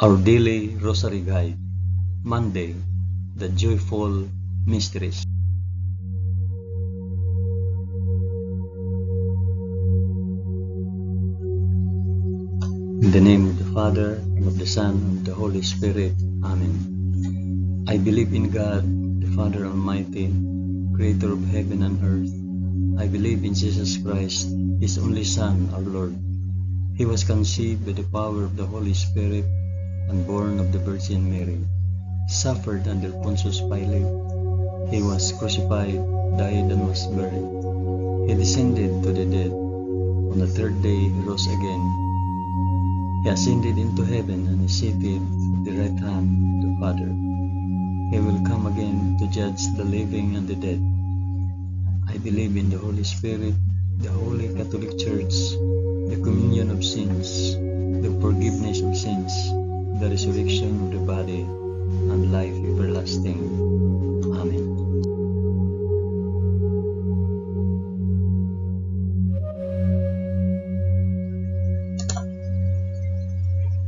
Our Daily Rosary Guide, Monday, the Joyful Mysteries. In the name of the Father, and of the Son, and of the Holy Spirit. Amen. I believe in God, the Father Almighty, Creator of heaven and earth. I believe in Jesus Christ, His only Son, our Lord. He was conceived by the power of the Holy Spirit and born of the Virgin Mary, suffered under Pontius Pilate. He was crucified, died, and was buried. He descended to the dead. On the third day he rose again. He ascended into heaven and is seated at the right hand of the Father. He will come again to judge the living and the dead. I believe in the Holy Spirit, the Holy Catholic Church, the communion of sins, the forgiveness of sins, the resurrection of the body, and life everlasting. Amen.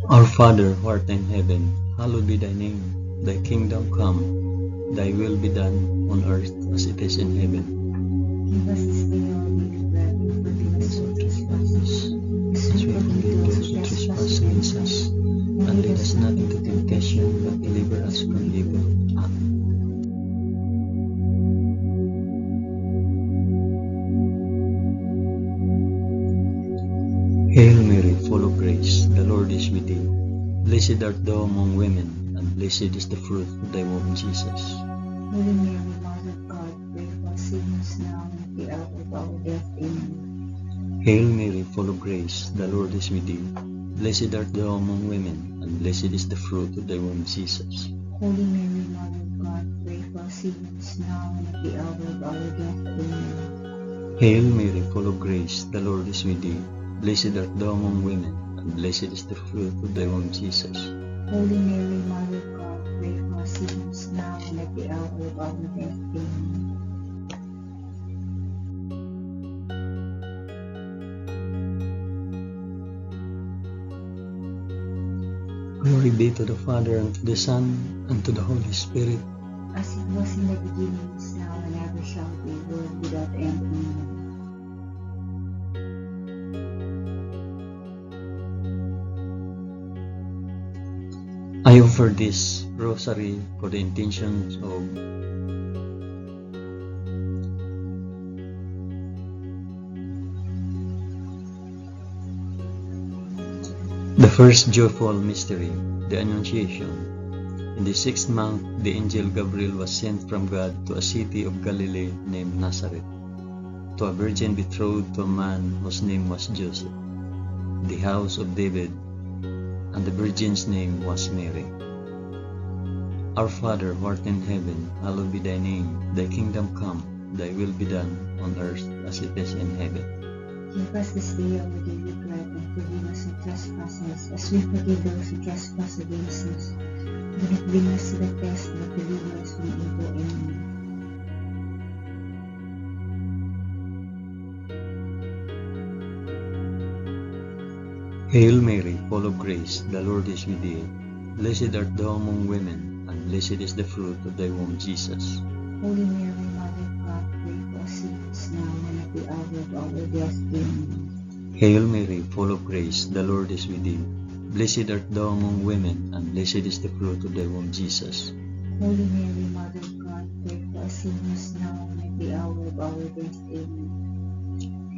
Our Father, who art in heaven, hallowed be thy name. Thy kingdom come, thy will be done on earth as it is in heaven. Give us this day our daily bread, and forgive us our trespasses, as we forgive those who trespass against us. And lead us not into temptation, but deliver us from evil. Amen. Hail Mary, full of grace, the Lord is with thee. Blessed art thou among women, and blessed is the fruit of thy womb, Jesus. Holy Mary, Mother of God, pray for us sinners now and at the hour of our death. Amen. Hail Mary, full of grace, the Lord is with thee. Blessed art thou among women, and blessed is the fruit of thy womb, Jesus. Holy Mary, Mother of God, pray for us sinners now and at the hour of our death. Amen. Hail Mary, full of grace, the Lord is with thee. Blessed art thou among women, and blessed is the fruit of thy womb, Jesus. Holy Mary, Mother of God, pray for us sinners now and at the hour of our death. Amen. Glory be to the Father, and to the Son, and to the Holy Spirit. As it was in the beginning, is now, and ever shall be, world without end. Amen. I offer this rosary for the intentions of the first joyful mystery, the Annunciation. In the 6th month, the angel Gabriel was sent from God to a city of Galilee named Nazareth, to a virgin betrothed to a man whose name was Joseph, the house of David, and the virgin's name was Mary. Our Father, who art in heaven, hallowed be thy name. Thy kingdom come, thy will be done on earth as it is in heaven. Give us this day our daily bread, and forgive us our trespasses, as we forgive those who trespass against us. Do not bring us to the test, but deliver us from evil. Amen. Hail Mary, full of grace, the Lord is with thee. Blessed art thou among women, and blessed is the fruit of thy womb, Jesus. Holy Mary, Mother of God, pray for us sinners now and at the hour of our death. Amen. Hail Mary, full of grace, the Lord is with thee. Blessed art thou among women, and blessed is the fruit of thy womb, Jesus. Holy Mary, Mother of God, pray for us sinners now and at the hour of our death. Amen.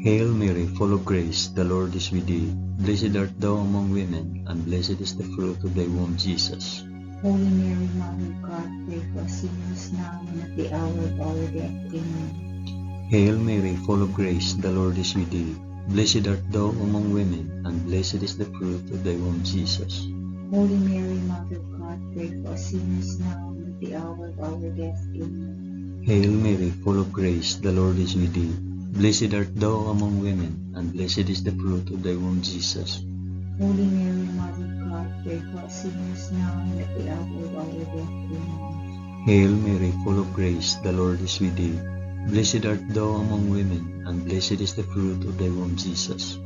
Hail Mary, full of grace, the Lord is with thee. Blessed art thou among women, and blessed is the fruit of thy womb, Jesus. Holy Mary, Mother of God, pray for us sinners now and at the hour of our death. Amen. Hail Mary, full of grace, the Lord is with thee. Blessed art thou among women, and blessed is the fruit of thy womb, Jesus. Holy Mary, Mother of God, pray for us sinners now and at the hour of our death. Amen. Hail Mary, full of grace, the Lord is with thee. Blessed art thou among women, and blessed is the fruit of thy womb, Jesus. Holy Mary, Mother of God, pray for us sinners now and at the hour of our death. Amen. Hail Mary, full of grace, the Lord is with thee. Blessed art thou among women, and blessed is the fruit of thy womb, Jesus.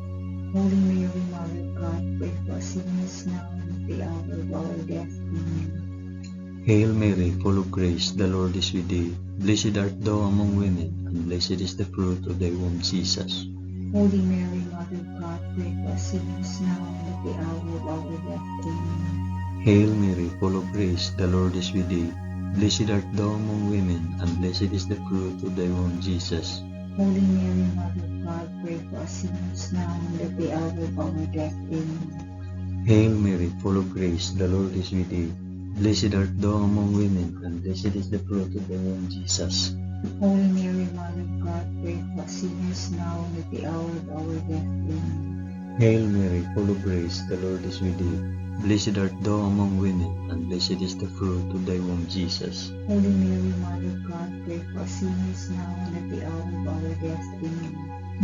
Holy Mary, Mother of God, pray for us sinners now and at the hour of our death. Amen. Hail Mary, full of grace, the Lord is with thee. Blessed art thou among women, and blessed is the fruit of thy womb, Jesus. Holy Mary, Mother of God, pray for us sinners now and at the hour of our death. Amen. Hail Mary, full of grace, the Lord is with thee. Blessed art thou among women, and blessed is the fruit of thy womb, Jesus. Holy Mary, Mother of God, pray for us sinners now and at the hour of our death. Amen. Hail Mary, full of grace, the Lord is with thee. Blessed art thou among women, and blessed is the fruit of thy womb, Jesus. Holy Mary, Mother of God, pray for us sinners now and at the hour of our death. Amen. Hail Mary, full of grace, the Lord is with thee. Blessed art thou among women, and blessed is the fruit of thy womb, Jesus. Holy Mary, Mother of God, pray for us sinners now and at the hour of our death. Amen.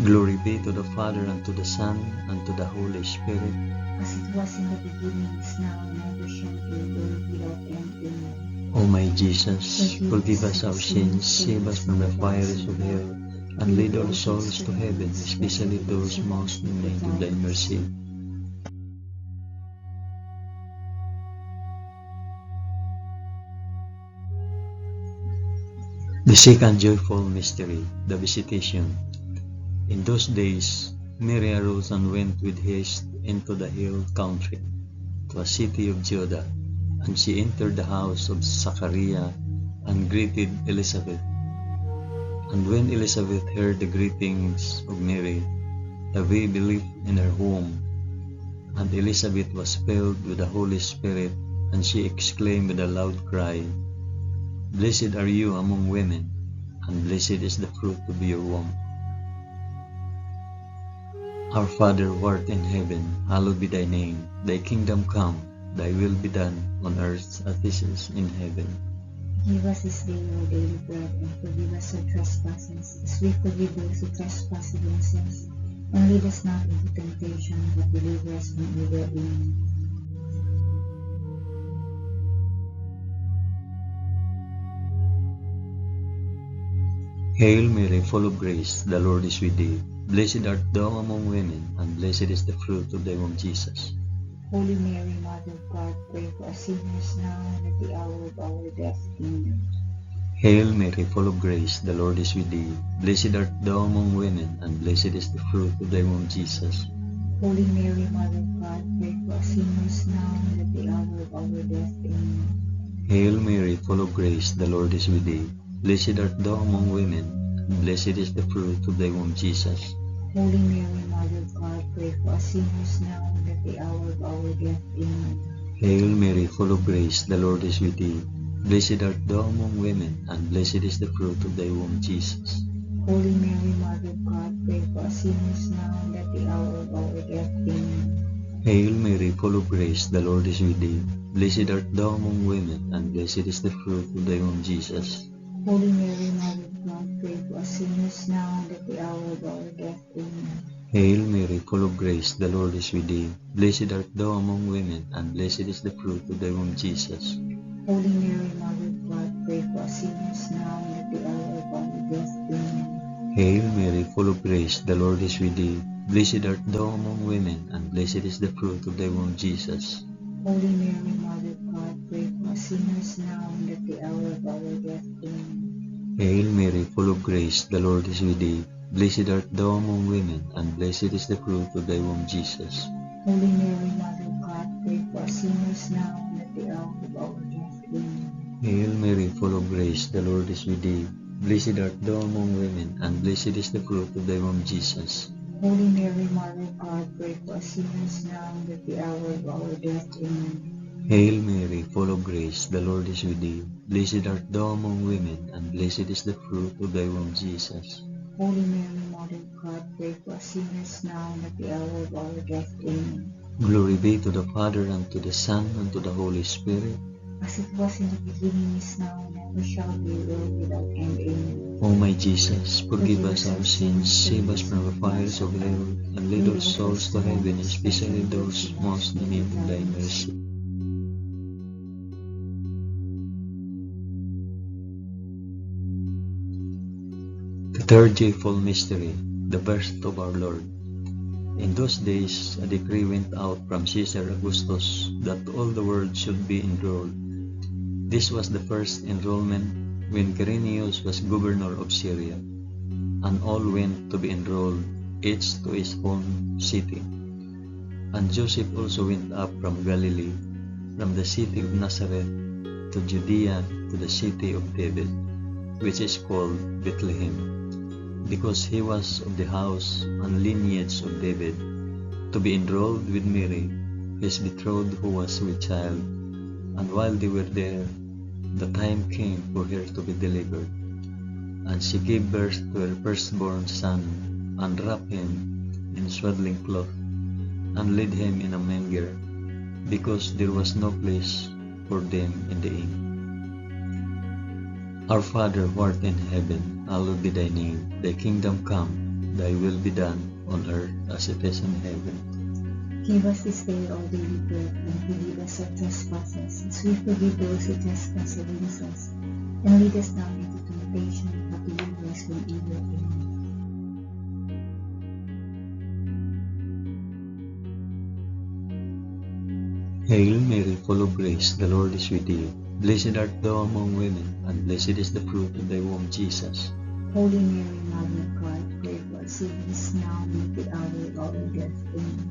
Glory be to the Father, and to the Son, and to the Holy Spirit. As it was in the beginning, is now, and ever shall be, world without end. Amen. O my Jesus, forgive us our sins, save us from the fires of hell, and lead all souls to heaven, especially those most in need of thy mercy. The second joyful mystery, the Visitation. In those days, Mary arose and went with haste into the hill country, to a city of Judah, and she entered the house of Zachariah and greeted Elizabeth. And when Elizabeth heard the greetings of Mary, the baby leaped in her womb, and Elizabeth was filled with the Holy Spirit, and she exclaimed with a loud cry, Blessed are you among women, and blessed is the fruit of your womb. Our Father who art in heaven, hallowed be thy name. Thy kingdom come, thy will be done, on earth as it is in heaven. Give us this day our daily bread, and forgive us our trespasses, as we forgive those who trespass against us. And lead us not into temptation, but deliver us from evil. Amen. Hail Mary, full of grace, the Lord is with thee. Blessed art thou among women, and blessed is the fruit of thy womb, Jesus. Holy Mary, Mother of God, pray for us sinners now and at the hour of our death. Amen. Hail Mary, full of grace, the Lord is with thee. Blessed art thou among women, and blessed is the fruit of thy womb, Jesus. Holy Mary, Mother of God, pray for us sinners now and at the hour of our death. Amen. Hail Mary, full of grace, the Lord is with thee. Blessed art thou among women, and blessed is the fruit of thy womb, Jesus. Holy Mary, Mother of God, pray for us sinners now and at the hour of our death. Amen. Hail Mary, full of grace, the Lord is with thee. Blessed art thou among women, and blessed is the fruit of thy womb, Jesus. Holy Mary, Mother of God, pray for us sinners now and at the hour of our death. Amen. Hail Mary, full of grace, the Lord is with thee. Blessed art thou among women, and blessed is the fruit of thy womb, Jesus. Holy Mary, Mother of God, pray for us sinners now and at the hour of our death. Amen. Hail Mary, full of grace, the Lord is with thee. Blessed art thou among women, and blessed is the fruit of thy womb, Jesus. Holy Mary, Mother of God, pray for us sinners now and at the hour of our death. Amen. Hail Mary, full of grace, the Lord is with thee. Blessed art thou among women, and blessed is the fruit of thy womb, Jesus. Holy Mary, Mother of God, pray for us sinners now and at the hour of our death. Amen. Hail Mary, full of grace, the Lord is with thee. Blessed art thou among women, and blessed is the fruit of thy womb, Jesus. Holy Mary, Mother of God, pray for us sinners now and at the hour of our death. Amen. Hail Mary, full of grace, the Lord is with thee. Blessed art thou among women, and blessed is the fruit of thy womb, Jesus. Holy Mary, Mother of God, pray for us sinners now and at the hour of our death. Amen. Hail Mary, full of grace, the Lord is with thee. Blessed art thou among women, and blessed is the fruit of thy womb, Jesus. Holy Mary, Mother of God, pray for us sinners now and at the hour of our death. Amen. Glory be to the Father, and to the Son, and to the Holy Spirit. As it was in the beginning, is now, and ever shall be, world without end. Amen. O my Jesus, forgive us our sins, save us from the fires of hell, and lead all souls to heaven, especially those most in need of thy mercy. The third joyful mystery, the birth of our Lord. In those days, a decree went out from Caesar Augustus that all the world should be enrolled. This was the first enrollment when Quirinius was governor of Syria, and all went to be enrolled, each to his own city. And Joseph also went up from Galilee, from the city of Nazareth to Judea, to the city of David, which is called Bethlehem, because he was of the house and lineage of David, to be enrolled with Mary, his betrothed, who was with child. And while they were there, the time came for her to be delivered. And she gave birth to her firstborn son, and wrapped him in swaddling cloth, and laid him in a manger, because there was no place for them in the inn. Our Father who art in heaven, hallowed be thy name. Thy kingdom come, thy will be done, on earth as it is in heaven. Give us this day our daily bread, and forgive us our trespasses, as we forgive those who trespass against us. And lead us not into temptation, but deliver us from evil. Amen. Hail Mary, full of grace, the Lord is with thee. Blessed art thou among women, and blessed is the fruit of thy womb, Jesus. Holy Mary, Mother of God, pray for us sinners now and at the hour of our death. Amen.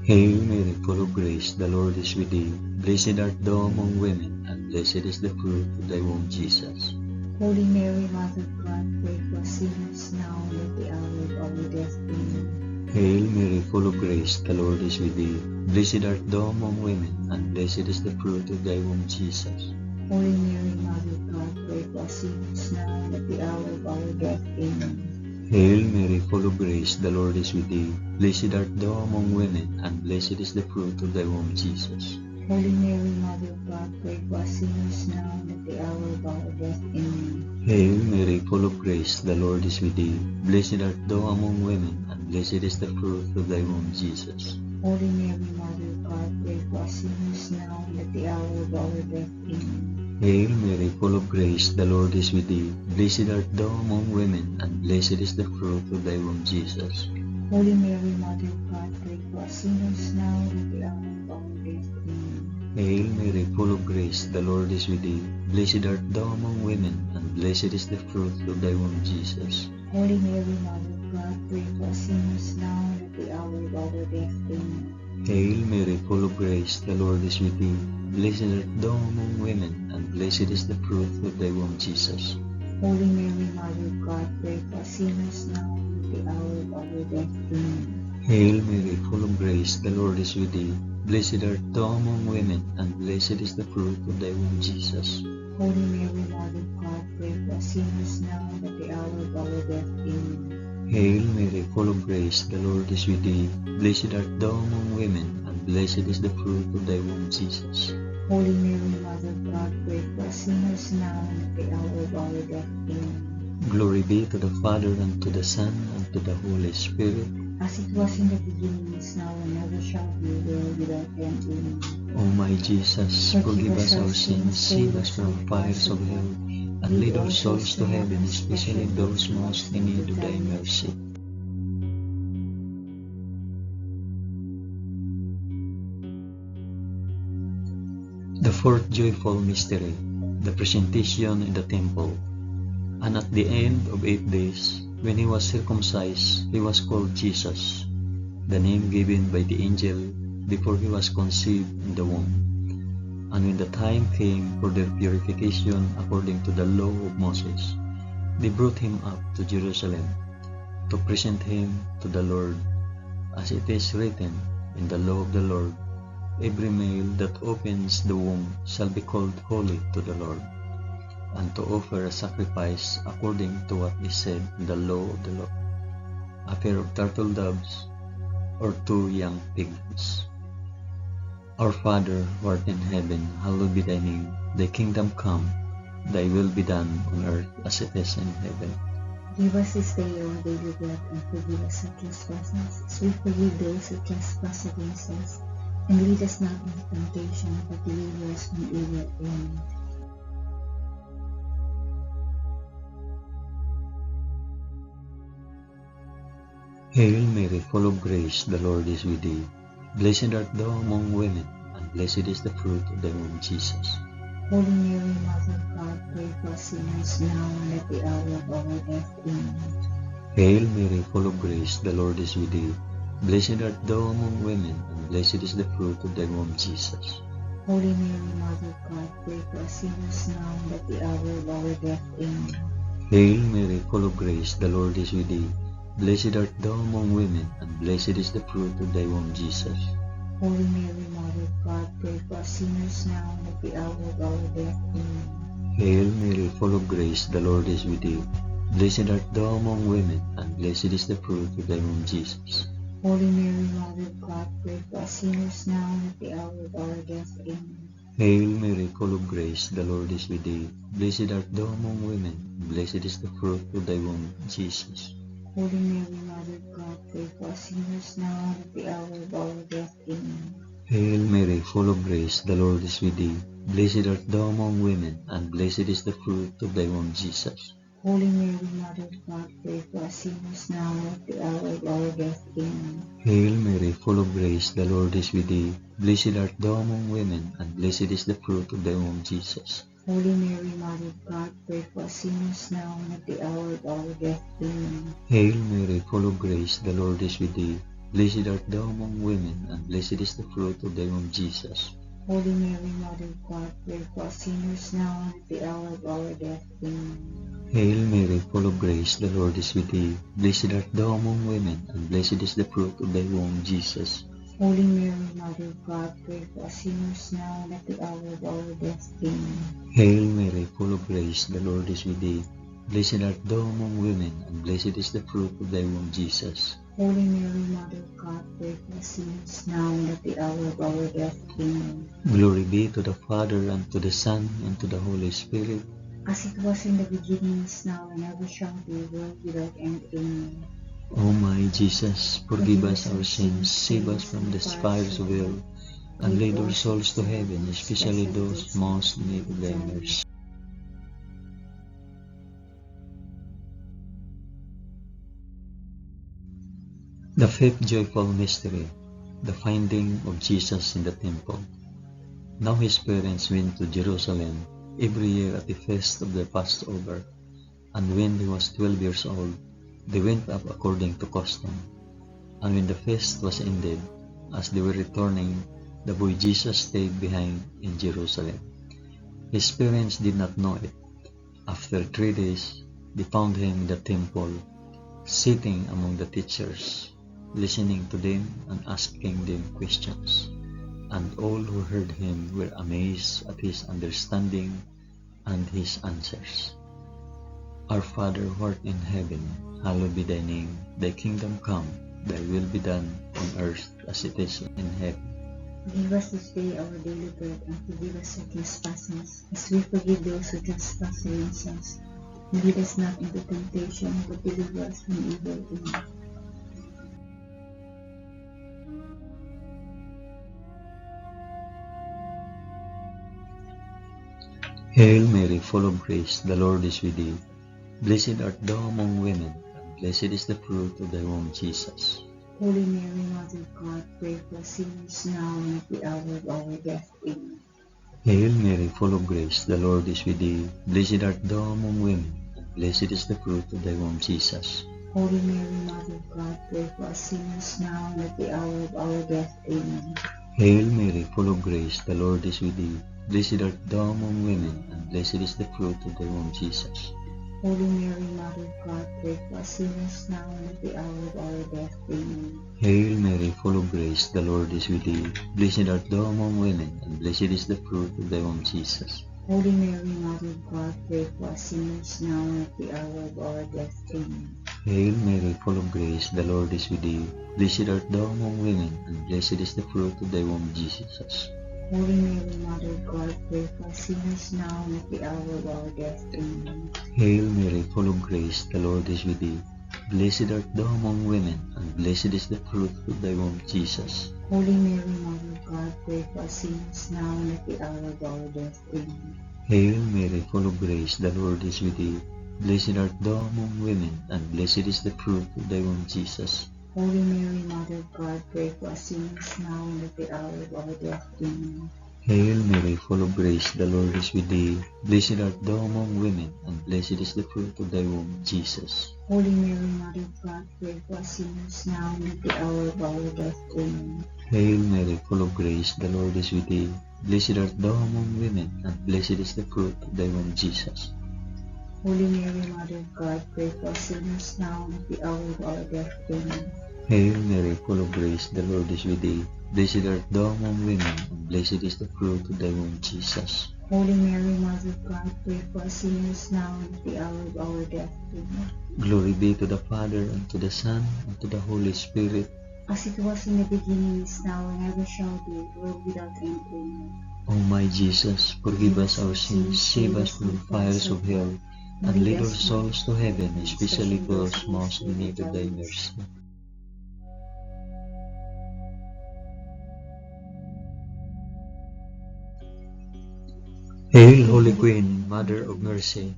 Hail Mary, full of grace, the Lord is with thee. Blessed art thou among women, and blessed is the fruit of thy womb, Jesus. Holy Mary, Mother of God, pray for us sinners now and at the hour of our death. Amen. Hail Mary, full of grace, the Lord is with thee. Blessed art thou among women, and blessed is the fruit of thy womb, Jesus. Holy Mary, Mother of God, pray for us sinners now and at the hour of our death. Amen. Hail Mary, full of grace, the Lord is with thee. Blessed art thou among women, and blessed is the fruit of thy womb, Jesus. Holy Mary, Mother of God, pray for us sinners now and at the hour of our death. Amen. Hail Mary, full of grace, the Lord is with thee. Blessed art thou among women, and blessed is the fruit of thy womb, Jesus. Holy Mary, Mother of God, pray for us sinners now and at the hour of our death. Amen. Hail Mary, full of grace, the Lord is with thee. Blessed art thou among women, and blessed is the fruit of thy womb, Jesus. Holy Mary, Mother of God, pray for us sinners now and at the hour of our death. Amen. Hail Mary, full of grace, the Lord is with thee. Blessed art thou among women, and blessed is the fruit of thy womb, Jesus. Holy Mary, Mother of God, pray for us sinners now and at the hour of our death. Amen. Hail Mary, full of grace, the Lord is with thee. Blessed art thou among women, and blessed is the fruit of thy womb, Jesus. Holy Mary, Mother of God, pray for us sinners now and at the hour of our death. Amen. Hail Mary, full of grace, the Lord is with thee. Blessed art thou among women, and blessed is the fruit of thy womb, Jesus. Holy Mary, Mother of God, pray for us sinners now and at the hour of our death. Amen. Hail Mary, full of grace, the Lord is with thee. Blessed art thou among women, and blessed is the fruit of thy womb, Jesus. Holy Mary, Mother of God, pray for us sinners now and at the hour of our death. Amen. Glory be to the Father, and to the Son, and to the Holy Spirit. As it was in the beginning, is now, and ever shall be, world without end. Amen. O my Jesus, forgive us our sins, save us from the fires of hell, and lead all souls to heaven, especially those most in need of thy mercy. The fourth joyful mystery, the presentation in the temple. And at the end of 8 days, when he was circumcised, he was called Jesus, the name given by the angel before he was conceived in the womb. And when the time came for their purification according to the law of Moses, they brought him up to Jerusalem to present him to the Lord, as it is written in the law of the Lord, every male that opens the womb shall be called holy to the Lord, and to offer a sacrifice according to what is said in the law of the Lord, a pair of turtle doves or 2 young pigeons. Our Father, who art in heaven, hallowed be thy name. Thy kingdom come, thy will be done on earth as it is in heaven. Give us this day our daily bread, and forgive us our trespasses, as we forgive those who trespass against us. And lead us not into temptation, but deliver us from evil. Amen. Hail Mary, full of grace, the Lord is with thee. Blessed art thou among women, and blessed is the fruit of thy womb, Jesus. Holy Mary, Mother of God, pray for us sinners now and at the hour of our death. Amen. Hail Mary, full of grace, the Lord is with thee. Blessed art thou among women, and blessed is the fruit of thy womb, Jesus. Holy Mary, Mother of God, pray for us sinners now and at the hour of our death. Amen. Hail Mary, full of grace, the Lord is with thee. Blessed art thou among women, and blessed is the fruit of thy womb, Jesus. Holy Mary, Mother of God, pray for us sinners now and at the hour of our death. Amen. Hail Mary, full of grace, the Lord is with thee. Blessed art thou among women, and blessed is the fruit of thy womb, Jesus. Holy Mary, Mother of God, pray for us sinners now and at the hour of our death. Amen. Hail Mary, full of grace, the Lord is with thee. Blessed art thou among women, and blessed is the fruit of thy womb, Jesus. Holy Mary, Mother of God, pray for us sinners now and at the hour of our death. Amen. Hail Mary, full of grace, the Lord is with thee. Blessed art thou among women, and blessed is the fruit of thy womb, Jesus. Holy Mary, Mother of God, pray for us sinners now and at the hour of our death. Amen. Hail Mary, full of grace, the Lord is with thee. Blessed art thou among women, and blessed is the fruit of thy womb, Jesus. Holy Mary, Mother of God, pray for us sinners now and at the hour of our death. Amen. Hail Mary, full of grace, the Lord is with thee. Blessed art thou among women, and blessed is the fruit of thy womb, Jesus. Holy Mary, Mother of God, pray for us sinners now and at the hour of our death. Amen. Hail Mary, full of grace, the Lord is with thee. Blessed art thou among women, and blessed is the fruit of thy womb, Jesus. Holy Mary, Mother of God, pray for us sinners now and at the hour of our death. Amen. Hail Mary, full of grace, the Lord is with thee. Blessed art thou among women, and blessed is the fruit of thy womb, Jesus. Holy Mary, Mother of God, pray for us sinners now and at the hour of our death. Amen. Glory be to the Father, and to the Son, and to the Holy Spirit. As it was in the beginning, is now, and ever shall be, world without end. Amen. O my Jesus, forgive us our sins, save us from the fires of hell, and lead our souls to heaven, especially those most in need of thy mercy. The fifth joyful mystery, the finding of Jesus in the temple. Now his parents went to Jerusalem every year at the feast of the Passover, and when he was 12 years old, they went up according to custom. And when the feast was ended, as they were returning, the boy Jesus stayed behind in Jerusalem. His parents did not know it. After 3 days, they found him in the temple, sitting among the teachers, listening to them and asking them questions. And all who heard him were amazed at his understanding and his answers. Our Father who art in heaven, hallowed be thy name. Thy kingdom come, thy will be done on earth as it is in heaven. Give us this day our daily bread, and forgive us our trespasses, as we forgive those who trespass against us. And lead us not into temptation, but deliver us from evil. Amen. Hail Mary, full of grace, the Lord is with thee. Blessed art thou among women, and blessed is the fruit of thy womb, Jesus. Holy Mary, Mother of God, pray for us sinners now and at the hour of our death. Amen. Hail Mary, full of grace, the Lord is with thee. Blessed art thou among women, and blessed is the fruit of thy womb, Jesus. Holy Mary, Mother of God, pray for us sinners now and at the hour of our death. Amen. Hail Mary, full of grace, the Lord is with thee. Blessed art thou among women, and blessed is the fruit of thy womb, Jesus. Holy Mary, Mother of God, pray for us sinners now and at the hour of our death. Amen. Hail Mary, full of grace, the Lord is with thee. Blessed art thou among women, and blessed is the fruit of thy womb, Jesus. Holy Mary, Mother of God, pray for us sinners now and at the hour of our death. Amen. Hail Mary, full of grace, the Lord is with thee. Blessed art thou among women, and blessed is the fruit of thy womb, Jesus. Holy Mary, Mother of God, pray for us sinners now and at the hour of our death. Amen. Hail Mary, full of grace, the Lord is with thee. Blessed art thou among women, and blessed is the fruit of thy womb, Jesus. Holy Mary, Mother of God, pray for us sinners now and at the hour of our death. Amen. Hail Mary, full of grace, the Lord is with thee. Blessed art thou among women, and blessed is the fruit of thy womb, Jesus. Holy Mary, Mother of God, pray for us sinners now and at the hour of our death. Amen. Hail Mary, full of grace, the Lord is with thee. Blessed art thou among women, and blessed is the fruit of thy womb, Jesus. Holy Mary, Mother of God, pray for us sinners now and at the hour of our death. Amen. Hail Mary, full of grace, the Lord is with thee. Blessed art thou among women, and blessed is the fruit of thy womb, Jesus. Holy Mary, Mother of God, pray for us sinners now and at the hour of our death. Amen. Hail Mary, full of grace, the Lord is with thee. Blessed art thou among women, and blessed is the fruit of thy womb, Jesus. Holy Mary, Mother of God, pray for us sinners now and at the hour of our death. Amen. Glory be to the Father, and to the Son, and to the Holy Spirit. As it was in the beginning, is now, and ever shall be, world without end. Amen. O my Jesus, forgive us our sins, save us from the fires of hell, and lead our souls to heaven, especially those most in need of thy mercy. Hail, Holy Queen, Mother of Mercy,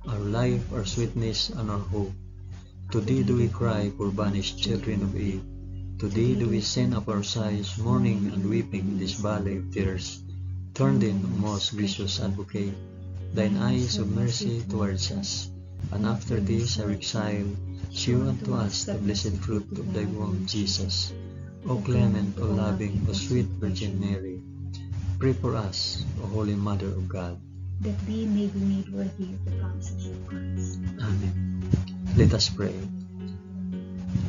our life, our sweetness, and our hope. To thee do we cry, poor banished children of Eve. To thee do we send up our sighs, mourning and weeping in this valley of tears. Turn then, O most gracious Advocate, thine eyes of mercy towards us, and after this our exile, shew unto us the blessed fruit of thy womb, Jesus. O clement, O loving, O sweet Virgin Mary, pray for us, O Holy Mother of God, that we may be made worthy of the promises of Christ. Amen. Let us pray.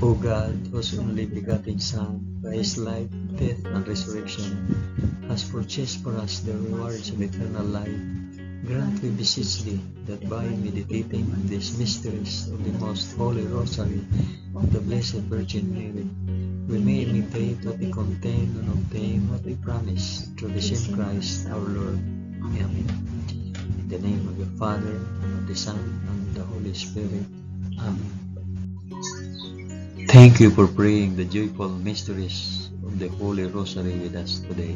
O God, whose only begotten Son, by his life, death, and resurrection, has purchased for us the rewards of eternal life, grant, we beseech thee, that by meditating on these mysteries of the most holy Rosary of the Blessed Virgin Mary, we may imitate what they contain and obtain what they promise, through the same Christ our Lord. Amen. In the name of the Father, and of the Son, and of the Holy Spirit. Amen. Thank you for praying the joyful mysteries of the Holy Rosary with us today.